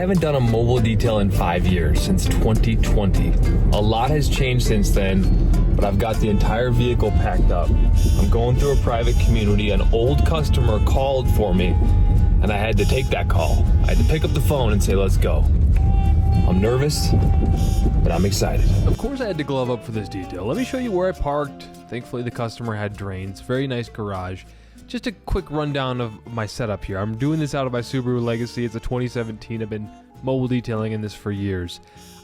haven't done a mobile detail in 5 years, since 2020. A lot has changed since then, but I've got the entire vehicle packed up. I'm going through a private community. An old customer called for me, and I had to take that call. I had to pick up the phone and say, let's go. I'm nervous, but I'm excited. Of course I had to glove up for this detail. Let me show you where I parked. Thankfully the customer had drains. Very nice garage. Just a quick rundown of my setup here. I'm doing this out of my Subaru Legacy. It's a 2017. I've been mobile detailing in this for years.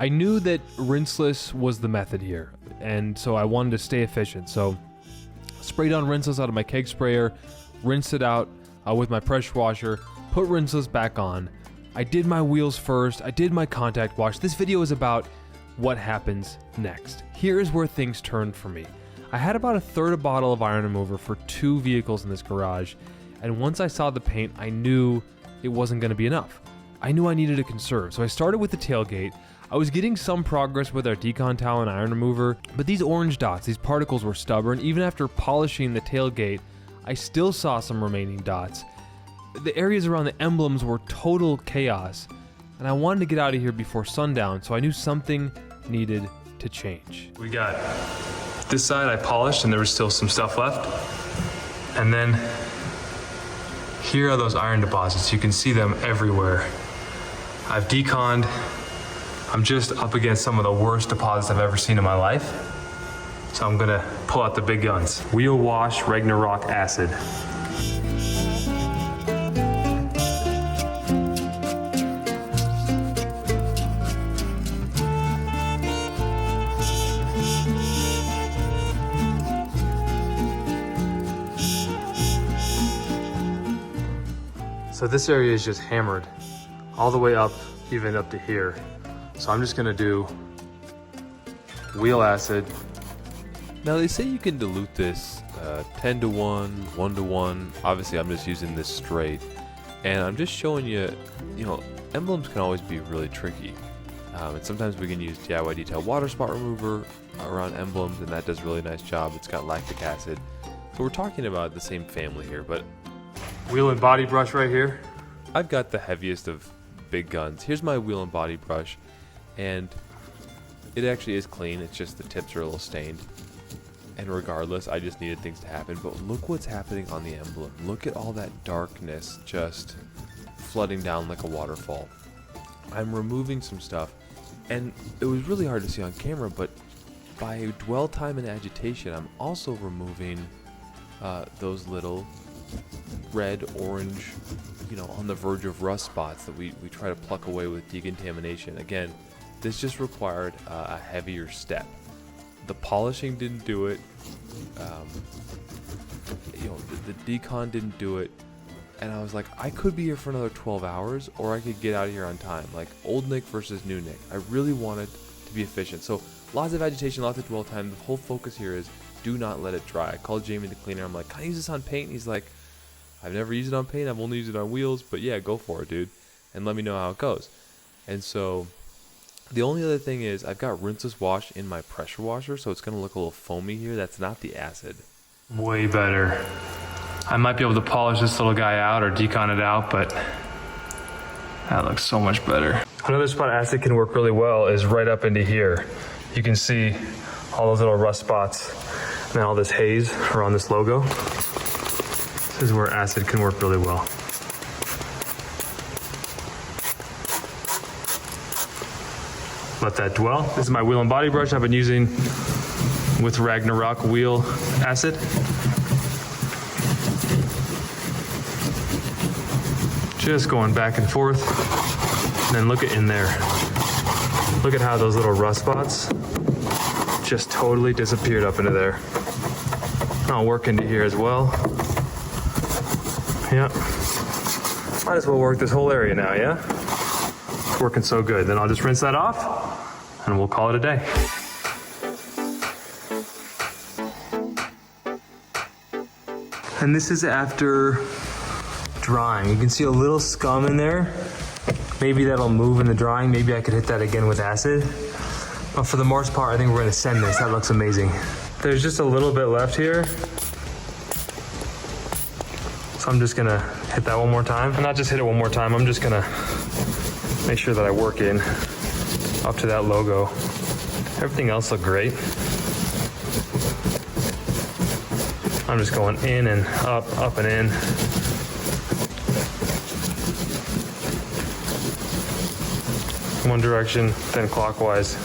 I knew that rinseless was the method here, and so I wanted to stay efficient. So sprayed on rinseless out of my keg sprayer, rinsed it out with my pressure washer, put rinseless back on. I did my wheels first. I did my contact wash. This video is about what happens next. Here is where things turned for me. I had about a third a bottle of iron remover for 2 vehicles in this garage, and once I saw the paint, I knew it wasn't going to be enough. I knew I needed to conserve, so I started with the tailgate. I was getting some progress with our Decon towel and iron remover, but these orange dots, these particles were stubborn. Even after polishing the tailgate, I still saw some remaining dots. The areas around the emblems were total chaos, and I wanted to get out of here before sundown, so I knew something needed to change. We got this side I polished and there was still some stuff left. And then here are those iron deposits. You can see them everywhere. I've deconned. I'm just up against some of the worst deposits I've ever seen in my life. So I'm gonna pull out the big guns. Wheel wash Ragnarok acid. So this area is just hammered all the way up, even up to here. So I'm just gonna do wheel acid. Now they say you can dilute this 10 to 1, 1 to 1. Obviously I'm just using this straight. And I'm just showing you, emblems can always be really tricky. And sometimes we can use DIY Detail water spot remover around emblems, and that does a really nice job. It's got lactic acid. So we're talking about the same family here, but Wheel and body brush right here. I've got the heaviest of big guns. Here's my wheel and body brush, and it actually is clean. It's just the tips are a little stained. And regardless, I just needed things to happen. But look what's happening on the emblem. Look at all that darkness just flooding down like a waterfall. I'm removing some stuff, and it was really hard to see on camera, but by dwell time and agitation, I'm also removing those little red, orange, on the verge of rust spots that we try to pluck away with decontamination. Again, this just required a heavier step. The polishing didn't do it. The decon didn't do it. And I was like, I could be here for another 12 hours, or I could get out of here on time. Like old Nick versus new Nick. I really wanted to be efficient. So lots of agitation, lots of dwell time. The whole focus here is do not let it dry. I called Jamie the cleaner. I'm like, can I use this on paint? And he's like, I've never used it on paint. I've only used it on wheels, but yeah, go for it, dude. And let me know how it goes. And so the only other thing is I've got rinseless wash in my pressure washer, so it's going to look a little foamy here. That's not the acid. Way better. I might be able to polish this little guy out or decon it out, but that looks so much better. Another spot acid can work really well is right up into here. You can see all those little rust spots and all this haze around this logo. This is where acid can work really well. Let that dwell. This is my wheel and body brush I've been using with Ragnarok wheel acid. Just going back and forth. And then look at in there. Look at how those little rust spots just totally disappeared up into there. I'll work into here as well. Yep. Might as well work this whole area now, yeah? It's working so good. Then I'll just rinse that off and we'll call it a day. And this is after drying. You can see a little scum in there. Maybe that'll move in the drying. Maybe I could hit that again with acid. But for the most part, I think we're gonna send this. That looks amazing. There's just a little bit left here. So I'm just gonna hit that one more time. And not just hit it one more time, I'm just gonna Make sure that I work in up to that logo. Everything else looked great. I'm just going in and up and in. One direction, then clockwise.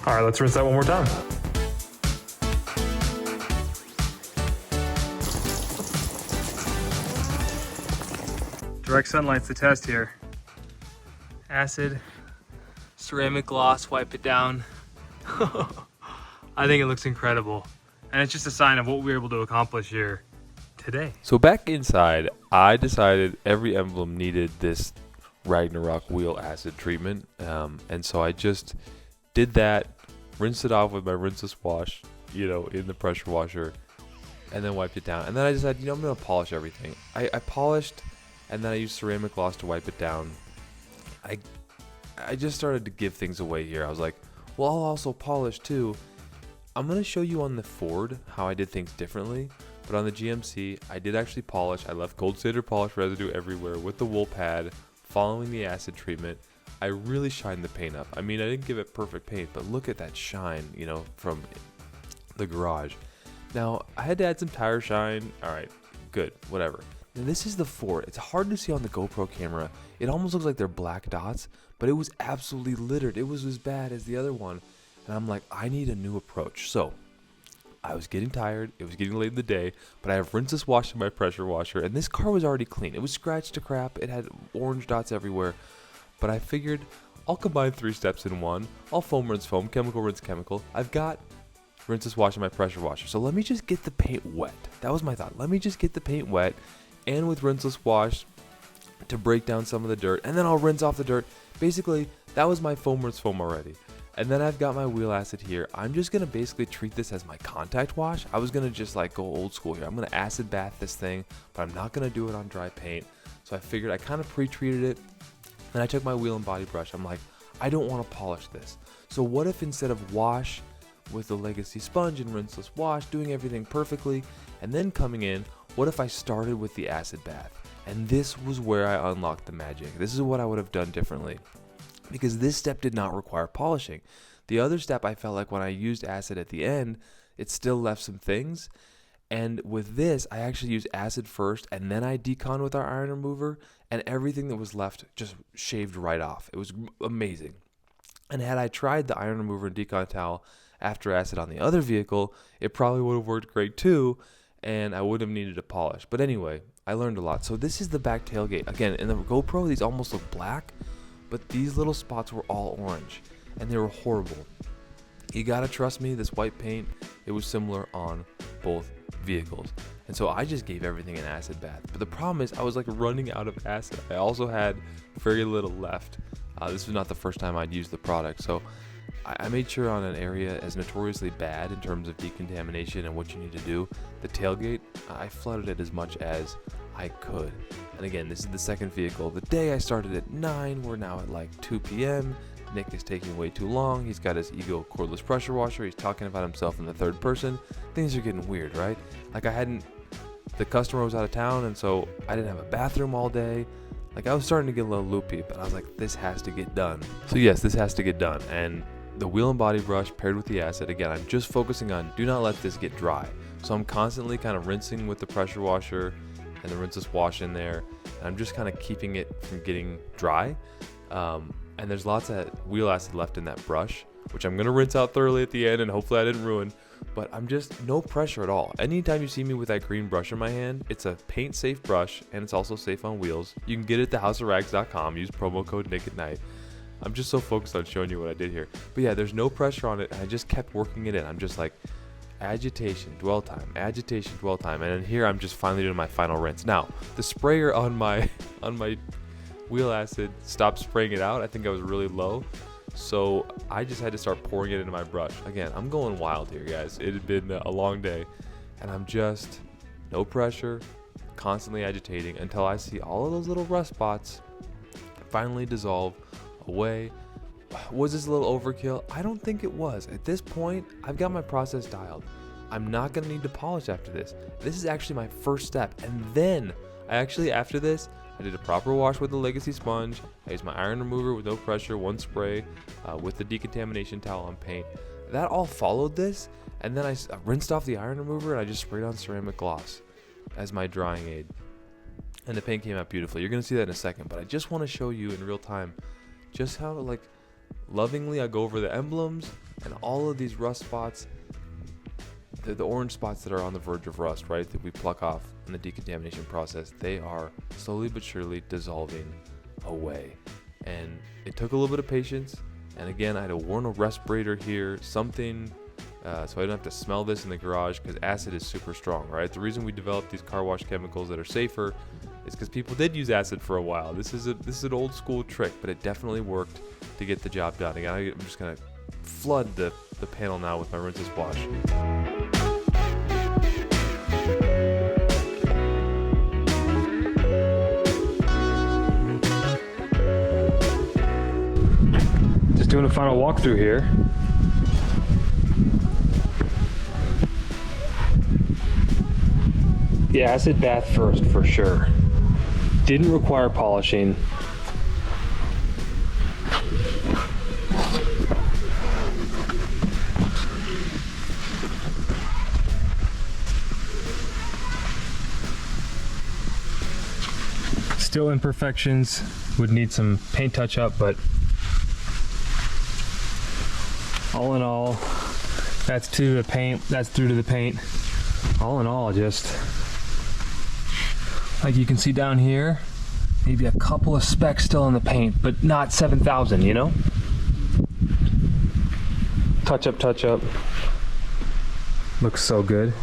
All right, let's rinse that one more time. Direct sunlight's the test here. Acid, ceramic gloss, wipe it down. I think it looks incredible. And it's just a sign of what we were able to accomplish here today. So back inside, I decided every emblem needed this Ragnarok wheel acid treatment. And so I just did that, rinsed it off with my rinseless wash, in the pressure washer, and then wiped it down. And then I decided, I'm going to polish everything. I polished, and then I used ceramic gloss to wipe it down. I just started to give things away here. I was like, well, I'll also polish too. I'm going to show you on the Ford how I did things differently, but on the GMC, I did actually polish. I left Gold Standard polish residue everywhere with the wool pad, following the acid treatment. I really shined the paint up. I mean, I didn't give it perfect paint, but look at that shine, from the garage. Now, I had to add some tire shine. All right, good, whatever. Now, this is the Ford. It's hard to see on the GoPro camera. It almost looks like they're black dots, but it was absolutely littered. It was as bad as the other one. And I'm like, I need a new approach. So I was getting tired. It was getting late in the day, but I have rinseless wash in my pressure washer, and this car was already clean. It was scratched to crap. It had orange dots everywhere, but I figured I'll combine 3 steps in one. I'll foam rinse foam, chemical rinse chemical. I've got rinseless wash in my pressure washer. So let me just get the paint wet. That was my thought. Let me just get the paint wet, and with rinseless wash to break down some of the dirt, and then I'll rinse off the dirt. Basically, that was my foam rinse foam already. And then I've got my wheel acid here. I'm just gonna basically treat this as my contact wash. I was gonna just go old school here. I'm gonna acid bath this thing, but I'm not gonna do it on dry paint. So I figured I kind of pre-treated it. Then I took my wheel and body brush. I'm like, I don't wanna polish this. So what if instead of wash with the Legacy sponge and rinseless wash, doing everything perfectly, and then coming in, what if I started with the acid bath? And this was where I unlocked the magic. This is what I would have done differently, because this step did not require polishing. The other step, I felt like when I used acid at the end, it still left some things. And with this, I actually used acid first, and then I decon with our iron remover, and everything that was left just shaved right off. It was amazing. And had I tried the iron remover and decon towel after acid on the other vehicle, it probably would have worked great too, and I wouldn't have needed to polish. But anyway, I learned a lot. So this is the back tailgate. Again, in the GoPro, these almost look black, but these little spots were all orange, and they were horrible. You gotta trust me, this white paint, it was similar on both vehicles. And so I just gave everything an acid bath. But the problem is I was running out of acid. I also had very little left. This was not the first time I'd used the product. So I made sure on an area as notoriously bad in terms of decontamination and what you need to do, the tailgate, I flooded it as much as I could. And again, this is the second vehicle. The day I started at 9, we're now at 2 p.m. Nick is taking way too long. He's got his Ego cordless pressure washer. He's talking about himself in the third person. Things are getting weird, right? The customer was out of town, and so I didn't have a bathroom all day. I was starting to get a little loopy, but I was like, this has to get done. So yes, this has to get done. And the wheel and body brush paired with the acid, again, I'm just focusing on do not let this get dry. So I'm constantly kind of rinsing with the pressure washer and the rinseless wash in there. And I'm just kind of keeping it from getting dry. And there's lots of wheel acid left in that brush, which I'm going to rinse out thoroughly at the end, and hopefully I didn't ruin. But I'm just no pressure at all. Anytime you see me with that green brush in my hand, it's a paint safe brush, and it's also safe on wheels. You can get it at thehouseofrags.com. Use promo code Nick at Night. I'm just so focused on showing you what I did here. But yeah, there's no pressure on it, and I just kept working it in. I'm just agitation, dwell time, agitation, dwell time. And then here I'm just finally doing my final rinse. Now, the sprayer on my wheel acid stopped spraying it out. I think I was really low. So I just had to start pouring it into my brush. Again, I'm going wild here, guys. It had been a long day, and I'm just no pressure, constantly agitating until I see all of those little rust spots finally dissolve away. Was this a little overkill? I don't think it was. At this point, I've got my process dialed. I'm not going to need to polish after this. This is actually my first step. And then after this, I did a proper wash with the Legacy sponge. I used my iron remover with no pressure, one spray, with the decontamination towel on paint. That all followed this. And then I rinsed off the iron remover and I just sprayed on ceramic gloss as my drying aid. And the paint came out beautifully. You're going to see that in a second, but I just want to show you in real time just how lovingly I go over the emblems and all of these rust spots, the orange spots that are on the verge of rust, right, that we pluck off in the decontamination process. They are slowly but surely dissolving away. And it took a little bit of patience. And again, I had to warn a respirator here, something, so I didn't have to smell this in the garage, because acid is super strong, right? The reason we developed these car wash chemicals that are safer is because people did use acid for a while. This is an old school trick, but it definitely worked to get the job done. Again, I'm just gonna flood the panel now with my rinse and wash. Just doing a final walkthrough here. The acid bath first for sure. Didn't require polishing. Still imperfections, would need some paint touch up, but all in all, that's through to the paint. All in all, just like you can see down here, maybe a couple of specks still in the paint, but not 7,000, you know? Touch up. Looks so good.